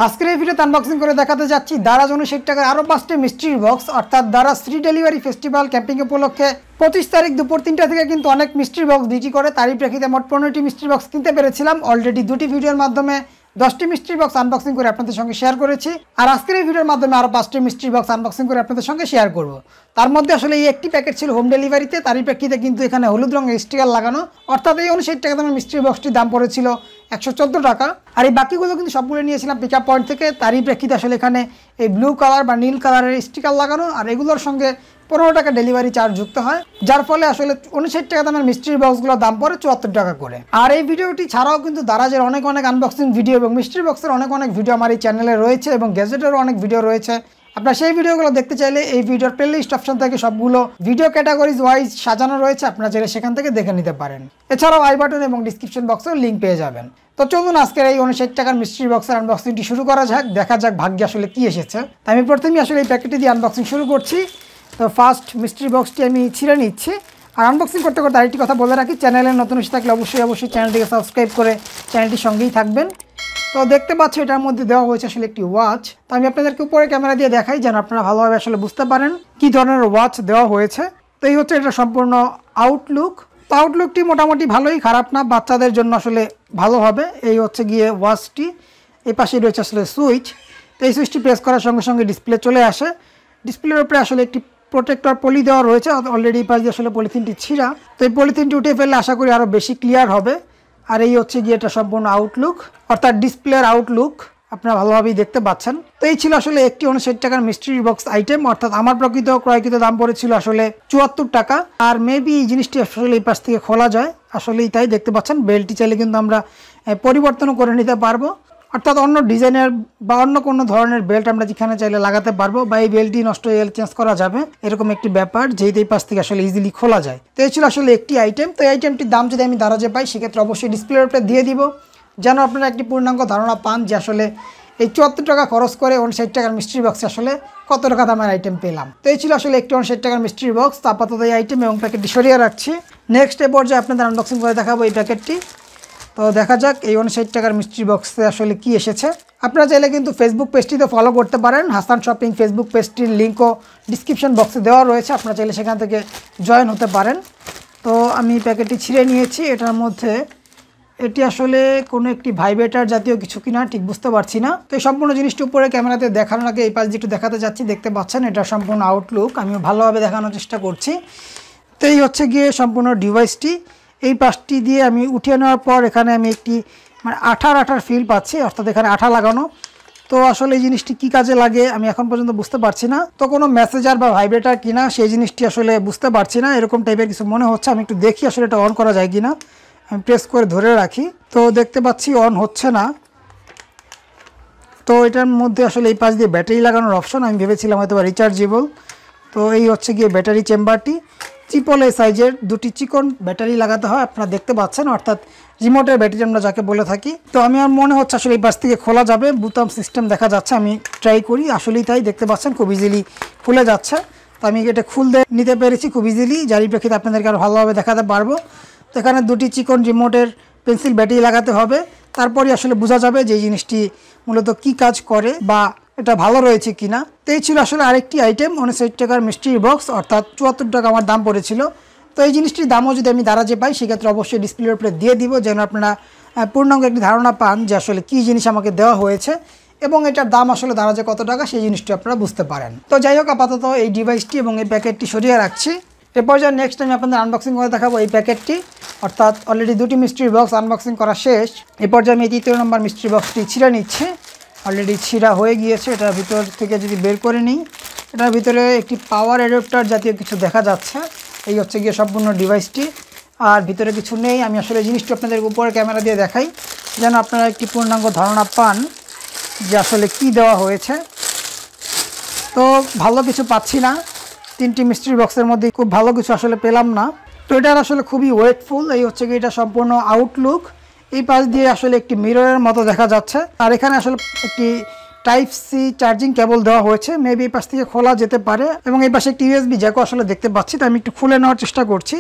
আজকের এই ভিডিওতে আনবক্সিং করে দেখাতে যাচ্ছি দারাজ 59 টাকার আরও 5টি মিস্ট্রি বক্স, অর্থাৎ Daraz free delivery festival camping উপলক্ষে 25 তারিখ দুপুর 3টা থেকে কিন্তু অনেক মিস্ট্রি বক্স বিক্রি করে। তারই প্রেক্ষিতে মোট 15টি মিস্ট্রি বক্স কিনতে পেরেছিলাম। অলরেডি 2টি ভিডিওর মাধ্যমে 10টি মিস্ট্রি বক্স আনবক্সিং করে আপনাদের সঙ্গে শেয়ার করেছি, আর আজকের এই ভিডিওর মাধ্যমে আরও 5টি মিস্ট্রি বক্স আনবক্সিং করে আপনাদের সঙ্গে শেয়ার করব। তার মধ্যে আসলে এই একটি প্যাকেট ছিল হোম ডেলিভারিতে, তারই প্রেক্ষিতে কিন্তু এখানে হলুদ রঙের স্টিকার লাগানো, অর্থাৎ এই 59 টাকা দামের মিস্ট্রি বক্সটির দাম পড়েছিল 114 টাকা। আর এই বাকিগুলো কিন্তু সবগুলো নিয়েছিলাম পিক আপ পয়েন্ট থেকে। তারই প্রেক্ষিতে আসলে এখানে এই ব্লু কালার বা নীল কালারের স্টিকার লাগানো, আর এগুলোর সঙ্গে 15 টাকা ডেলিভারি চার্জ যুক্ত হয়, যার ফলে আসলে 59 টাকা দামের মিস্ট্রি বক্সগুলোর দাম পড়ে 74 টাকা করে। আর এই ভিডিওটি ছাড়াও কিন্তু দারাজের অনেক আনবক্সিং ভিডিও এবং মিস্ট্রি বক্সের অনেক ভিডিও আমার এই চ্যানেলে রয়েছে, এবং গ্যাজেটেরও অনেক ভিডিও রয়েছে। আপনারা সেই ভিডিওগুলো দেখতে চাইলে এই ভিডিওর প্লেলিস্ট অপশন থেকে সবগুলো ভিডিও ক্যাটাগরিজ ওয়াইজ সাজানো রয়েছে, আপনারা চাইলে সেখান থেকে দেখে নিতে পারেন। এছাড়াও আই বাটন এবং ডিসক্রিপশন বক্সেও লিঙ্ক পেয়ে যাবেন। তো চলুন আজকের এই 59 টাকার মিস্ট্রি বক্সের আনবক্সিংটি শুরু করা যাক, দেখা যাক ভাগ্যে আসলে কি এসেছে। তাই আমি প্রথমেই আসলে এই প্যাকেটটি দিয়ে আনবক্সিং শুরু করছি। তো ফার্স্ট মিস্ট্রি বক্সটি আমি ছিঁড়ে নিচ্ছি। আর আনবক্সিং করতে আরেকটি কথা বলে রাখি, চ্যানেলে নতুন এসে থাকলে অবশ্যই চ্যানেলটিকে সাবস্ক্রাইব করে চ্যানেলটির সঙ্গেই থাকবেন। তো দেখতে পাচ্ছি এটার মধ্যে দেওয়া হয়েছে আসলে একটি ওয়াচ। তো আমি আপনাদেরকে উপরে ক্যামেরা দিয়ে দেখাই যেন আপনারা ভালোভাবে আসলে বুঝতে পারেন কী ধরনের ওয়াচ দেওয়া হয়েছে। তো এই হচ্ছে এটা সম্পূর্ণ আউটলুক। তো আউটলুকটি মোটামুটি ভালোই, খারাপ না, বাচ্চাদের জন্য আসলে ভালো হবে। এই হচ্ছে গিয়ে ওয়াচটি, এই পাশে রয়েছে আসলে সুইচ। তো এই সুইচটি প্রেস করার সঙ্গে সঙ্গে ডিসপ্লে চলে আসে। ডিসপ্লের উপরে আসলে একটি প্রোটেক্টর পলি দেওয়া রয়েছে, অলরেডি এই পাশ দিয়ে আসলে পলিথিনটি ছিঁড়া। তো এই পলিথিনটি উঠে ফেললে আশা করি আরও বেশি ক্লিয়ার হবে। আর এই হচ্ছে গিয়ে এটা সম্পূর্ণ আউটলুক, অর্থাৎ ডিসপ্লের আউটলুক আপনারা ভালোভাবেই দেখতে পাচ্ছেন। তো এই ছিল আসলে একটি 59 টাকার মিস্ট্রি বক্স আইটেম, অর্থাৎ আমার প্রকৃত ক্রয়কৃত দাম পড়েছিল আসলে 74 টাকা। আর মেবি এই জিনিসটি আসলে এই পাশ থেকে খোলা যায়, আসলেই তাই দেখতে পাচ্ছেন। বেল্টটি চাইলে কিন্তু আমরা পরিবর্তনও করে নিতে পারবো, অর্থাৎ অন্য ডিজাইনের বা অন্য কোনো ধরনের বেল্ট আমরা যেখানে চাইলে লাগাতে পারবো, বা এই বেল্টটি নষ্ট হয়ে গেলে চেঞ্জ করা যাবে, এরকম একটি ব্যাপার, যেহেতু এই পাশ থেকে আসলে ইজিলি খোলা যায়। তো এই ছিল আসলে একটি আইটেম। তো এই আইটেমটির দাম যদি আমি দারাজে পাই সেক্ষেত্রে অবশ্যই ডিসপ্লের উপরে দিয়ে দিব, যেন আপনারা একটি পূর্ণাঙ্গ ধারণা পান যে আসলে এই 74 টাকা খরচ করে 59 টাকার মিস্ট্রি বক্সে আসলে কত টাকা দামের আইটেম পেলাম। তো এই ছিল আসলে একটি 59 টাকার মিস্ট্রি বক্স। তো আপাতত এই আইটেম এবং প্যাকেটটি সরিয়ে রাখছি। নেক্সট এ পর্যায়ে আপনাদের আনবক্সিং করে দেখাবো এই প্যাকেটটি। তো দেখা যাক এই 59 টাকার মিস্ট্রি বক্সে আসলে কি এসেছে। আপনারা চাইলে কিন্তু ফেসবুক পেজটিতে ফলো করতে পারেন। হাসান শপিং ফেসবুক পেজটির লিঙ্কও ডিসক্রিপশন বক্সে দেওয়া রয়েছে, আপনারা চাইলে সেখান থেকে জয়েন হতে পারেন। তো আমি প্যাকেটটি ছিঁড়ে নিয়েছি। এটার মধ্যে এটি আসলে কোনো একটি ভাইব্রেটার জাতীয় কিছু কিনা ঠিক বুঝতে পারছি না। তো এই সম্পূর্ণ জিনিসটি উপরে ক্যামেরাতে দেখানোর আগে এই পাশ দিয়ে একটু দেখাতে যাচ্ছি। দেখতে পাচ্ছেন এটা সম্পূর্ণ আউটলুক, আমি ভালোভাবে দেখানোর চেষ্টা করছি। তো এই হচ্ছে গিয়ে সম্পূর্ণ ডিভাইসটি। এই পাশটি দিয়ে আমি উঠিয়ে নেওয়ার পর এখানে আমি একটি আঠার ফিল পাচ্ছি, অর্থাৎ এখানে আঠা লাগানো। তো আসলে এই জিনিসটি কী কাজে লাগে আমি এখন পর্যন্ত বুঝতে পারছি না। তো কোনো মেসেজার বা ভাইব্রেটার কিনা সেই জিনিসটি আসলে বুঝতে পারছি না, এরকম টাইপের কিছু মনে হচ্ছে। আমি একটু দেখি আসলে এটা অন করা যায় কিনা। আমি প্রেস করে ধরে রাখি, তো দেখতে পাচ্ছি অন হচ্ছে না। তো এটার মধ্যে আসলে এই পাশ দিয়ে ব্যাটারি লাগানোর অপশন, আমি ভেবেছিলাম হয়তো বা রিচার্জেবল। তো এই হচ্ছে গিয়ে ব্যাটারি চেম্বারটি, চিপল এই সাইজের দুটি চিকন ব্যাটারি লাগাতে হয়, আপনারা দেখতে পাচ্ছেন, অর্থাৎ রিমোটের ব্যাটারি আমরা যাকে বলে থাকি। তো আমি আর মনে হচ্ছে আসলে এই পাশ থেকে খোলা যাবে, বুতাম সিস্টেম দেখা যাচ্ছে, আমি ট্রাই করি, আসলেই তাই দেখতে পাচ্ছেন খুব ইজিলি খুলে যাচ্ছে। তো আমি এটা খুলতে নিতে পেরেছি খুব ইজিলি, যারই প্রেক্ষিতে আপনাদেরকে আরও ভালোভাবে দেখাতে পারবো। তো এখানে দুটি চিকন রিমোটের পেন্সিল ব্যাটারি লাগাতে হবে, তারপরে আসলে বোঝা যাবে যে এই জিনিসটি মূলত কি কাজ করে বা এটা ভালো রয়েছে কিনা। তো এই ছিল আসলে আরেকটি আইটেম 59 টাকার মিস্ট্রি বক্স, অর্থাৎ 74 টাকা আমার দাম পড়েছিল। তো এই জিনিসটির দামও যদি আমি দারাজে পাই সেক্ষেত্রে অবশ্যই ডিসপ্লের উপরে দিয়ে দিব, যেন আপনারা পূর্ণাঙ্গ একটি ধারণা পান যে আসলে কী জিনিস আমাকে দেওয়া হয়েছে এবং এটার দাম আসলে দারাজে কত টাকা সেই জিনিসটি আপনারা বুঝতে পারেন। তো যাই হোক, আপাতত এই ডিভাইসটি এবং এই প্যাকেটটি সরিয়ে রাখছি। এরপর যা নেক্সট আমি আপনাদের আনবক্সিং করে দেখাবো এই প্যাকেটটি, অর্থাৎ অলরেডি 2টি মিস্ট্রি বক্স আনবক্সিং করা শেষ। এরপর যে আমি এই 3 নম্বর মিস্ট্রি বক্সটি ছিঁড়ে নিচ্ছি, অলরেডি ছিঁড়া হয়ে গিয়েছে। এটার ভিতর থেকে যদি বের করে নিই, এটার ভিতরে একটি পাওয়ার অ্যাডাপ্টার জাতীয় কিছু দেখা যাচ্ছে। এই হচ্ছে গিয়ে সম্পূর্ণ ডিভাইসটি, আর ভিতরে কিছু নেই। আমি আসলে জিনিসটি আপনাদের উপরে ক্যামেরা দিয়ে দেখাই যেন আপনারা একটি পূর্ণাঙ্গ ধারণা পান যে আসলে কি দেওয়া হয়েছে। তো ভালো কিছু পাচ্ছি না, 3টি মিস্ট্রি বক্সের মধ্যে খুব ভালো কিছু আসলে পেলাম না। তো এটার আসলে খুবই ওয়েটফুল। এই হচ্ছে গিয়ে এটা সম্পূর্ণ আউটলুক। এই পাশ দিয়ে আসলে একটি মিররের মতো দেখা যাচ্ছে, আর এখানে আসলে একটি টাইপ সি চার্জিং কেবল দেওয়া হয়েছে, মেবি এই পাশ থেকে খোলা যেতে পারে, এবং এই পাশে একটি ইউএসবি জ্যাকও আসলে দেখতে পাচ্ছি। তো আমি একটু খুলে নেওয়ার চেষ্টা করছি।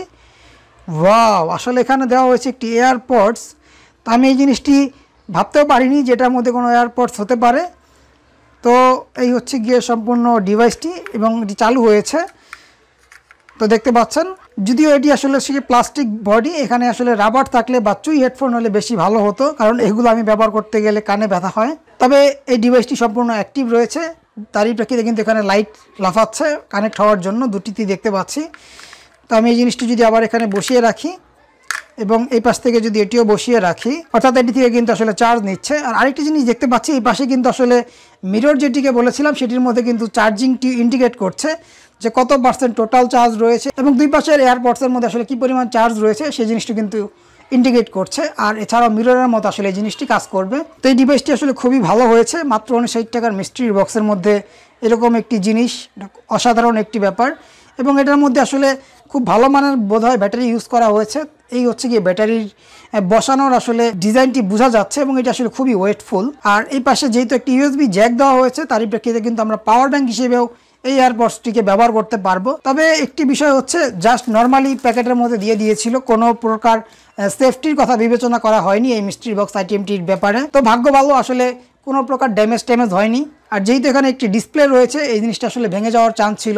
ওয়াও, আসলে এখানে দেওয়া হয়েছে একটি এয়ারপডস। তো আমি এই জিনিসটি ভাবতেও পারিনি যে এটার মধ্যে কোনো এয়ারপডস হতে পারে। তো এই হচ্ছে গিয়ে সম্পূর্ণ ডিভাইসটি এবং এটি চালু হয়েছে। তো দেখতে পাচ্ছেন, যদিও এটি আসলে সে প্লাস্টিক বডি, এখানে আসলে রাবার থাকলে বা চুই হেডফোন হলে বেশি ভালো হতো, কারণ এগুলো আমি ব্যবহার করতে গেলে কানে ব্যথা হয়। তবে এই ডিভাইসটি সম্পূর্ণ অ্যাক্টিভ রয়েছে, তারই প্রেক্ষিতে কিন্তু এখানে লাইট লাফাচ্ছে কানেক্ট হওয়ার জন্য, দুটিতেই দেখতে পাচ্ছি। তো আমি এই জিনিসটি যদি আবার এখানে বসিয়ে রাখি এবং এই পাশ থেকে যদি এটিও বসিয়ে রাখি, অর্থাৎ এটি থেকে কিন্তু আসলে চার্জ নিচ্ছে। আর আরেকটি জিনিস দেখতে পাচ্ছি, এই পাশে কিন্তু আসলে মিরর যেটিকে বলেছিলাম সেটির মধ্যে কিন্তু চার্জিংটি ইন্ডিকেট করছে যে কত পার্সেন্ট টোটাল চার্জ রয়েছে এবং দুই পাশের এয়ারপডসের মধ্যে আসলে কী পরিমাণ চার্জ রয়েছে সেই জিনিসটি কিন্তু ইন্ডিকেট করছে। আর এছাড়াও মিররের মতো আসলে এই জিনিসটি কাজ করবে। তো এই ডিভাইসটি আসলে খুবই ভালো হয়েছে, মাত্র 59 টাকার মিস্ট্রি বক্সের মধ্যে এরকম একটি জিনিস অসাধারণ একটি ব্যাপার। এবং এটার মধ্যে আসলে খুব ভালো মানের বোধহয় ব্যাটারি ইউজ করা হয়েছে। এই হচ্ছে গিয়ে ব্যাটারির বসানোর আসলে ডিজাইনটি বোঝা যাচ্ছে এবং এটা আসলে খুবই ওয়েটফুল। আর এই পাশে যেহেতু একটি ইউএসবি জ্যাক দেওয়া হয়েছে, তারই প্রেক্ষিতে কিন্তু আমরা পাওয়ার ব্যাংক হিসেবেও এই এয়ারপডসটিকে ব্যবহার করতে পারবো। তবে একটি বিষয় হচ্ছে, জাস্ট নর্মালি প্যাকেটের মধ্যে দিয়ে দিয়েছিল, কোনো প্রকার সেফটির কথা বিবেচনা করা হয়নি এই মিস্ট্রি বক্স আইটেমটির ব্যাপারে। তো ভাগ্য ভালো, আসলে কোনো প্রকার ড্যামেজ হয়নি। আর যেহেতু এখানে একটি ডিসপ্লে রয়েছে, এই জিনিসটা আসলে ভেঙে যাওয়ার চান্স ছিল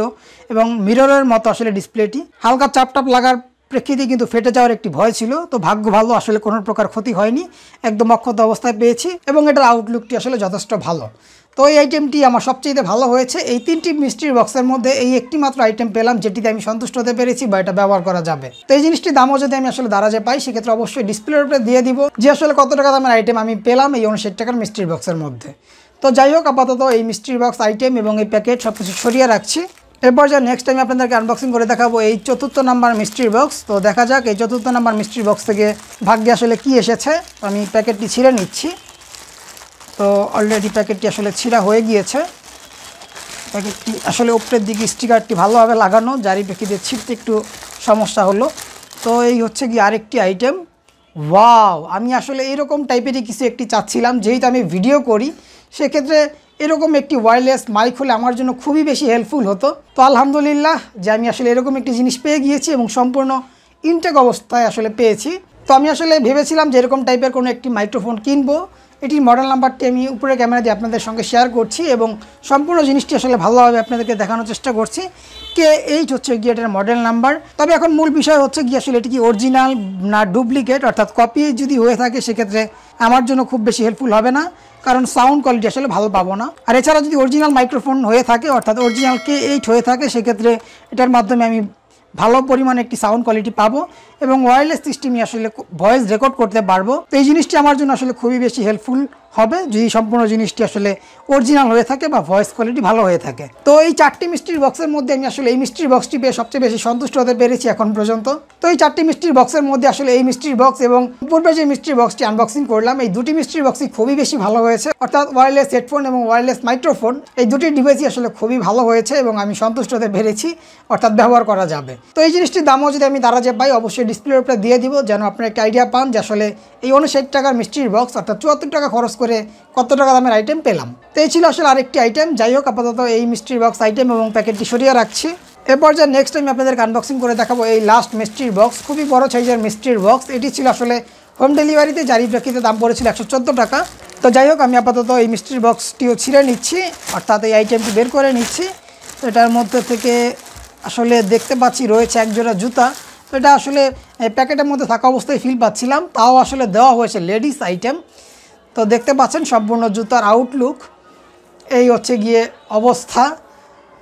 এবং মিররের মতো আসলে ডিসপ্লেটি হালকা চাপটাপ লাগার প্রেক্ষিতে কিন্তু ফেটে যাওয়ার একটি ভয় ছিল। তো ভাগ্য ভালো, আসলে কোনো প্রকার ক্ষতি হয়নি, একদম অক্ষত অবস্থায় পেয়েছি এবং এটার আউটলুকটি আসলে যথেষ্ট ভালো। তো এই আইটেমটি আমার সবচেয়ে ভালো হয়েছে। এই 3টি মিস্ট্রি বক্সের মধ্যে এই একটি মাত্র আইটেম পেলাম যেটিতে আমি সন্তুষ্ট হতে পেরেছি বা এটা ব্যবহার করা যাবে। তো এই জিনিসটির দামও যদি আমি আসলে দারাজে পাই, সেক্ষেত্রে অবশ্যই ডিসপ্লের উপরে দিয়ে দিব যে আসলে কত টাকা দামের আইটেম আমি পেলাম এই 59 টাকার মিস্ট্রি বক্সের মধ্যে। তো যাই হোক, আপাতত এই মিস্ট্রি বক্স আইটেম এবং এই প্যাকেট সব কিছু সরিয়ে রাখছি। এরপর যা নেক্সট টাইম আপনাদেরকে আনবক্সিং করে দেখাবো এই 4র্থ নাম্বার মিস্ট্রি বক্স। তো দেখা যাক এই 4র্থ নাম্বার মিস্ট্রি বক্স থেকে ভাগ্যে আসলে কি এসেছে। আমি প্যাকেটটি ছিঁড়ে নিচ্ছি। তো অলরেডি প্যাকেটটি আসলে ছিঁড়া হয়ে গিয়েছে। প্যাকেটটি আসলে উপরের দিকে স্টিকারটি ভালোভাবে লাগানো, যারই প্রেক্ষিতে ছিঁড়তে একটু সমস্যা হলো। তো এই হচ্ছে কি আরেকটি আইটেম। ওয়াও, আমি আসলে এরকম টাইপেরই কিছু একটি চাচ্ছিলাম, যেহেতু আমি ভিডিও করি সেক্ষেত্রে এরকম একটি ওয়্যারলেস মাইক হলে আমার জন্য খুবই বেশি হেল্পফুল হতো। তো আলহামদুলিল্লাহ যে আমি আসলে এরকম একটি জিনিস পেয়ে গিয়েছি এবং সম্পূর্ণ ইনটেক অবস্থায় আসলে পেয়েছি। তো আমি আসলে ভেবেছিলাম যে এরকম টাইপের কোনো একটি মাইক্রোফোন কিনবো। এটির মডেল নাম্বারটি আমি উপরে ক্যামেরা দিয়ে আপনাদের সঙ্গে শেয়ার করছি এবং সম্পূর্ণ জিনিসটি আসলে ভালোভাবে আপনাদেরকে দেখানোর চেষ্টা করছি। K8 হচ্ছে গিয়ে এটার মডেল নাম্বার। তবে এখন মূল বিষয় হচ্ছে গিয়ে আসলে এটি কি অরিজিনাল না ডুপ্লিকেট, অর্থাৎ কপি যদি হয়ে থাকে সেক্ষেত্রে আমার জন্য খুব বেশি হেল্পফুল হবে না, কারণ সাউন্ড কোয়ালিটি আসলে ভালো পাবো না। আর এছাড়া যদি অরিজিনাল মাইক্রোফোন হয়ে থাকে, অর্থাৎ অরিজিনাল K8 হয়ে থাকে, সেক্ষেত্রে এটার মাধ্যমে আমি ভালো পরিমাণে একটি সাউন্ড কোয়ালিটি পাবো এবং ওয়্যারলেস সিস্টেমে আসলে ভয়েস রেকর্ড করতে পারবো। তো এই জিনিসটি আমার জন্য আসলে খুবই বেশি হেল্পফুল হবে যদি সম্পূর্ণ জিনিসটি আসলে অরিজিনাল হয়ে থাকে বা ভয়েস কোয়ালিটি ভালো হয়ে থাকে। তো এই 4টি মিস্ট্রি বক্সের মধ্যে আমি আসলে এই মিস্ট্রি বক্সটি পেয়ে সবচেয়ে বেশি সন্তুষ্ট হতে পেরেছি এখন পর্যন্ত। তো এই 4টি মিস্ট্রি বক্সের মধ্যে আসলে এই মিস্ট্রি বক্স এবং পূর্বে যে মিস্ট্রি বক্সটি আনবক্সিং করলাম, এই দুটি মিস্ট্রি বক্সই খুবই বেশি ভালো হয়েছে। অর্থাৎ ওয়্যারলেস হেডফোন এবং ওয়্যারলেস মাইক্রোফোন, এই দুটি ডিভাইসই আসলে খুবই ভালো হয়েছে এবং আমি সন্তুষ্ট হতে পেরেছি, অর্থাৎ ব্যবহার করা যাবে। তো এই জিনিসটির দামও যদি আমি দারাজে পাই, অবশ্যই ডিসপ্লের উপরে দিয়ে দিব, যেন আপনারা একটা আইডিয়া পান যে আসলে এই 59 টাকার মিস্ট্রি বক্স অর্থাৎ 74 টাকা খরচ করে কত টাকা দামের আইটেম পেলাম। তো এই ছিল আসলে আরেকটি আইটেম। যাই হোক, আপাতত এই মিস্ট্রি বক্স আইটেম এবং প্যাকেটটি সরিয়ে রাখছি। এরপর যা নেক্সট টাইম আপনাদেরকে আনবক্সিং করে দেখাবো এই লাস্ট মিস্ট্রি বক্স, খুবই বড় সাইজের মিস্ট্রি বক্স। এটি ছিল আসলে হোম ডেলিভারিতে, যারই প্রেক্ষিতে দাম পড়েছিল 114 টাকা। তো যাই হোক, আমি আপাতত এই মিস্ট্রি বক্সটিও ছিঁড়ে নিচ্ছি, অর্থাৎ এই আইটেমটি বের করে নিচ্ছি। তো এটার মধ্যে থেকে আসলে দেখতে পাচ্ছি রয়েছে একজোড়া জুতা। তো এটা আসলে প্যাকেটের মধ্যে থাকা অবস্থায় ফিল পাচ্ছিলাম, তাও আসলে দেওয়া হয়েছে লেডিস আইটেম। তো দেখতে পাচ্ছেন সম্পূর্ণ জুতার আউটলুক, এই হচ্ছে গিয়ে অবস্থা।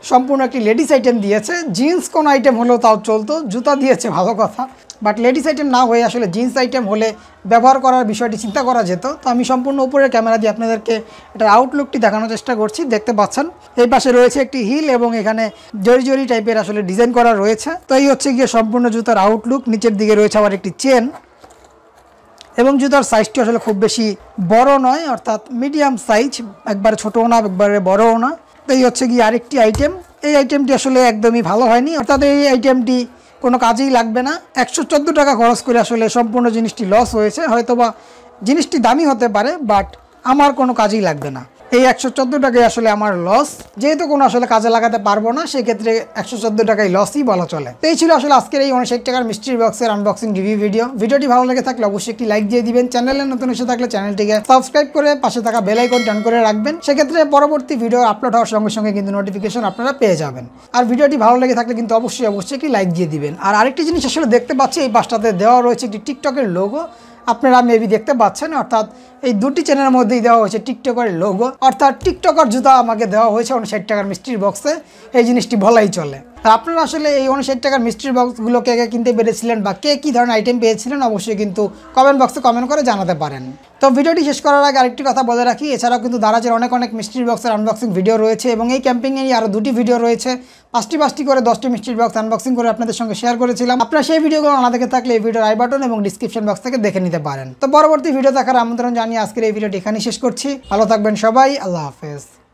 সম্পূর্ণ একটি লেডিস আইটেম দিয়েছে। জিন্স কোন আইটেম হলেও তাও চলতো, জুতা দিয়েছে ভালো কথা, বাট লেডিস আইটেম না হয়ে আসলে জিন্স আইটেম হলে ব্যবহার করার বিষয়টি চিন্তা করা যেত। তো আমি সম্পূর্ণ উপরের ক্যামেরা দিয়ে আপনাদেরকে এটার আউটলুকটি দেখানোর চেষ্টা করছি। দেখতে পাচ্ছেন এই পাশে রয়েছে একটি হিল এবং এখানে জরি জরি টাইপের আসলে ডিজাইন করা রয়েছে। তো এই হচ্ছে গিয়ে সম্পূর্ণ জুতার আউটলুক। নিচের দিকে রয়েছে আবার একটি চেন এবং জুতার সাইজটি আসলে খুব বেশি বড় নয়, অর্থাৎ মিডিয়াম সাইজ, একবারে ছোটও না একবারে বড়ও না। তো এই হচ্ছে গিয়ে আরেকটি আইটেম। এই আইটেমটি আসলে একদমই ভালো হয়নি, অর্থাৎ এই আইটেমটি কোনো কাজেই লাগবে না। 114 টাকা খরচ করে আসলে সম্পূর্ণ জিনিসটি লস হয়েছে। হয়তোবা জিনিসটি দামি হতে পারে, বাট আমার কোনো কাজেই লাগবে না। এই 114 টাকায় আসলে আমার লস, যেহেতু কোনো আসলে কাজে লাগাতে পারবো না, সেই ক্ষেত্রে 114 টাকায় লসই বলা চলে। তো এই ছিল আসলে আজকের এই 59 টাকার মিস্ট্রি বক্সের আনবক্সিং রিভিউ ভিডিও। ভিডিওটি ভালো লেগে থাকলে অবশ্যই একটি লাইক দিয়ে দিবেন। চ্যানেলে নতুন এসে থাকলে চ্যানেলটিকে সাবস্ক্রাইব করে পাশে থাকা বেল আইকন টান করে রাখবেন, সেক্ষেত্রে পরবর্তী ভিডিও আপলোড হওয়ার সঙ্গে সঙ্গে কিন্তু নোটিফিকেশন আপনারা পেয়ে যাবেন। আর ভিডিওটি ভালো লেগে থাকলে কিন্তু অবশ্যই একটি লাইক দিয়ে দিবেন। আর আরেকটি জিনিস আসলে দেখতে পাচ্ছি, এই পাশটাতে দেওয়া রয়েছে একটি টিকটকের লোগো, আপনারা মেবি দেখতে পাচ্ছেন, অর্থাৎ এই দুটি চ্যানেলের মধ্যেই দেওয়া হয়েছে টিকটকের লোগো, অর্থাৎ টিকটকার জুতা আমাকে দেওয়া হয়েছে 59 টাকার মিস্ট্রি বক্সে, এই জিনিসটি বলাই চলে। আর আপনারা আসলে এই 59 টাকার মিস্ট্রি বক্সগুলো কে কে কিনতে পেরেছিলেন বা কে কী ধরনের আইটেম পেয়েছিলেন অবশ্যই কিন্তু কমেন্ট বক্সে কমেন্ট করে জানাতে পারেন। তো ভিডিওটি শেষ করার আগে আরেকটি কথা বলে রাখি, এছাড়াও কিন্তু দারাজের অনেক মিস্ট্রি বক্সের আনবক্সিং ভিডিও রয়েছে এবং এই ক্যাম্পিংয়েরই আরও 2টি ভিডিও রয়েছে। 5টি করে 10টি মিস্ট্রি বক্স আনবক্সিং করে আপনাদের সঙ্গে শেয়ার করেছিলাম। আপনারা সেই ভিডিওগুলো না দেখে থাকলে এই ভিডিওর আই বাটন এবং ডিসক্রিপশন বক্স থেকে দেখে নিতে পারেন। তো পরবর্তী ভিডিও দেখার আমন্ত্রণ জানিয়ে আজকের এই ভিডিওটি এখানেই শেষ করছি। ভালো থাকবেন সবাই, আল্লাহ হাফেজ।